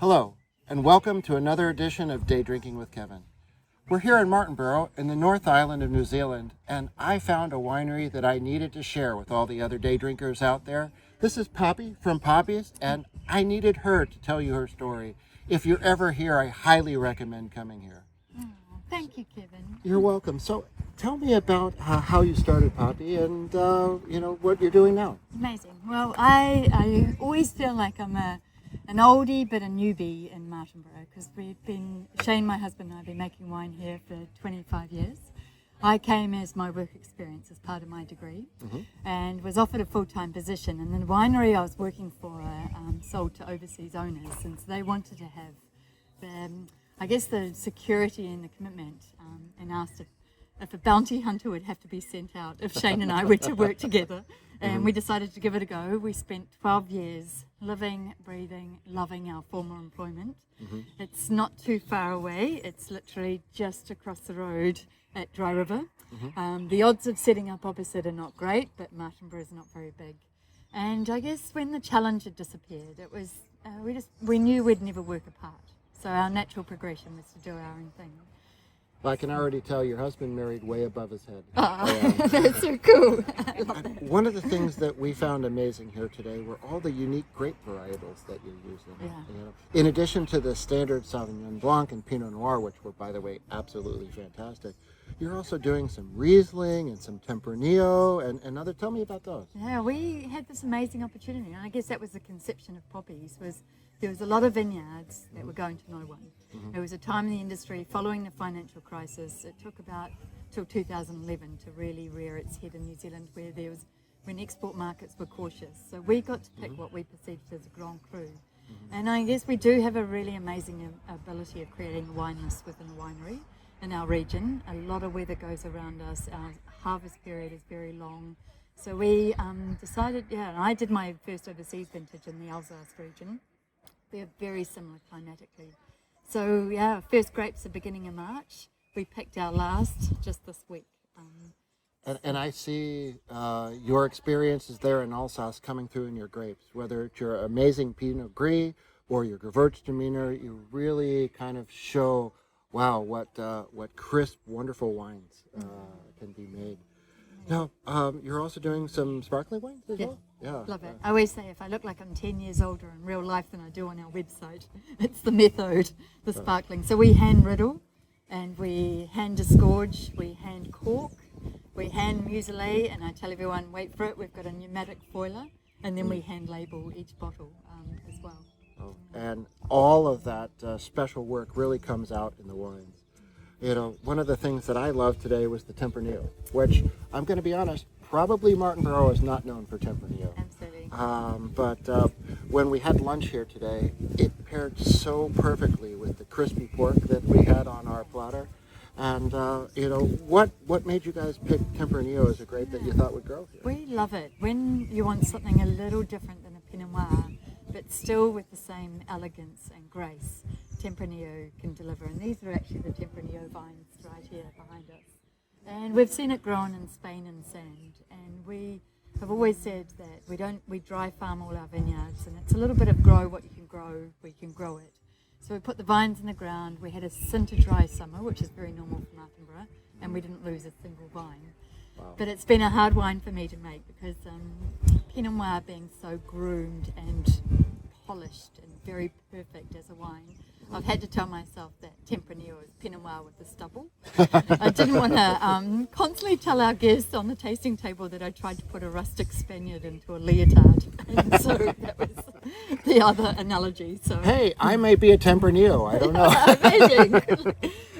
Hello, and welcome to another edition of Day Drinking with Kevin. We're here in Martinborough in the North Island of New Zealand, and I found a winery that I needed to share with all the other day drinkers out there. This is Poppy from Poppy's, and I needed her to tell you her story. If you're ever here, I highly recommend coming here. Oh, thank you, Kevin. You're welcome. So tell me about how you started Poppy and what you're doing now. Amazing. Well, I always feel like I'm an oldie but a newbie in Martinborough because Shane, my husband, and I have been making wine here for 25 years. I came as my work experience as part of my degree and was offered a full-time position. And the winery I was working for sold to overseas owners, and so they wanted to have, the security and the commitment, and asked if a bounty hunter would have to be sent out if Shane and I were to work together. And we decided to give it a go. We spent 12 years living, breathing, loving our former employment. It's not too far away. It's literally just across the road at Dry River. The odds of setting up opposite are not great, but Martinborough is not very big. And I guess when the challenge had disappeared, it was we knew we'd never work apart. So our natural progression was to do our own thing. Well, I can already tell your husband married way above his head. That's so cool. I love that. One of the things that we found amazing here today were all the unique grape varietals that you're using. Yeah. In addition to the standard Sauvignon Blanc and Pinot Noir, which were, by the way, absolutely fantastic, you're also doing some Riesling and some Tempranillo and other. Tell me about those. Yeah, we had this amazing opportunity, and I guess that was the conception of Poppy's. There was a lot of vineyards that were going to no one. There was a time in the industry following the financial crisis. It took about till 2011 to really rear its head in New Zealand, when export markets were cautious. So we got to pick what we perceived as a Grand Cru. And I guess we do have a really amazing ability of creating a wine list within a winery in our region. A lot of weather goes around us. Our harvest period is very long. So we decided, and I did my first overseas vintage in the Alsace region. They're very similar climatically. So first grapes are beginning of March. We picked our last just this week. And I see your experiences there in Alsace coming through in your grapes, whether it's your amazing Pinot Gris or your Gewürztraminer. You really kind of show, wow, what crisp, wonderful wines can be made. Now, you're also doing some sparkling wines as well? Yeah. Love it. I always say if I look like I'm 10 years older in real life than I do on our website, it's the method, the sparkling. So we hand riddle, and we hand disgorge, we hand cork, we hand muselé, and I tell everyone, wait for it, we've got a pneumatic foiler, and then we hand label each bottle as well. Oh, and all of that special work really comes out in the wines. One of the things that I loved today was the Tempranillo, which, I'm going to be honest, probably Martinborough is not known for Tempranillo. Absolutely. But when we had lunch here today, it paired so perfectly with the crispy pork that we had on our platter. And, what made you guys pick Tempranillo as a grape that you thought would grow here? We love it. When you want something a little different than a Pinot Noir, but still with the same elegance and grace, Tempranillo can deliver. And these are actually the Tempranillo vines right here behind us. And we've seen it grown in Spain and sand. And we have always said that we dry farm all our vineyards, and it's a little bit of grow what you can grow, we can grow it. So we put the vines in the ground. We had a sinter dry summer, which is very normal for Martinborough, and we didn't lose a single vine. Wow. But it's been a hard wine for me to make because Pinot Noir being so groomed and polished and very perfect as a wine, I've had to tell myself that Tempranillo is Pinot Noir with the stubble. I didn't want to constantly tell our guests on the tasting table that I tried to put a rustic Spaniard into a leotard. And so that was the other analogy. So Hey, I may be a Tempranillo, I don't know. Amazing.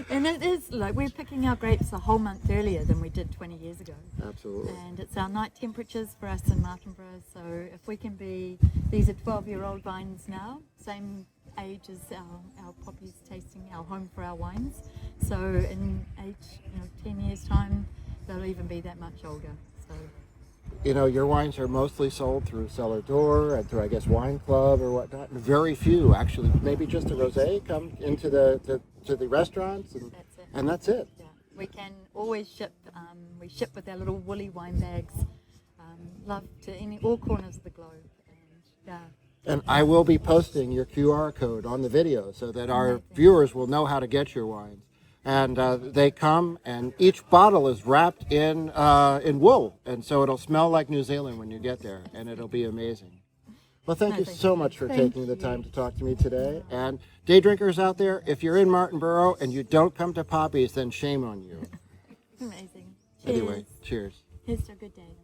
And it is like we're picking our grapes a whole month earlier than we did 20 years ago. Absolutely. And it's our night temperatures for us in Martinborough. So if we can these are 12-year-old vines now, same age as our Poppy's tasting, our home for our wines. So in 10 years time, they'll even be that much older. So Your wines are mostly sold through Cellar Door and through, I guess, Wine Club or whatnot. And very few, actually, maybe just a rosé come into to the restaurants, and that's it. Yeah, we can always ship. We ship with our little woolly wine bags. Love to all corners of the globe, and And I will be posting your QR code on the video so that our viewers will know how to get your wines. And they come, and each bottle is wrapped in wool, and so it'll smell like New Zealand when you get there, and it'll be amazing. Well, thank you so much for taking the time to talk to me today. And day drinkers out there, if you're in Martinborough and you don't come to Poppy's, then shame on you. Amazing. Anyway, cheers. Here's to a good day.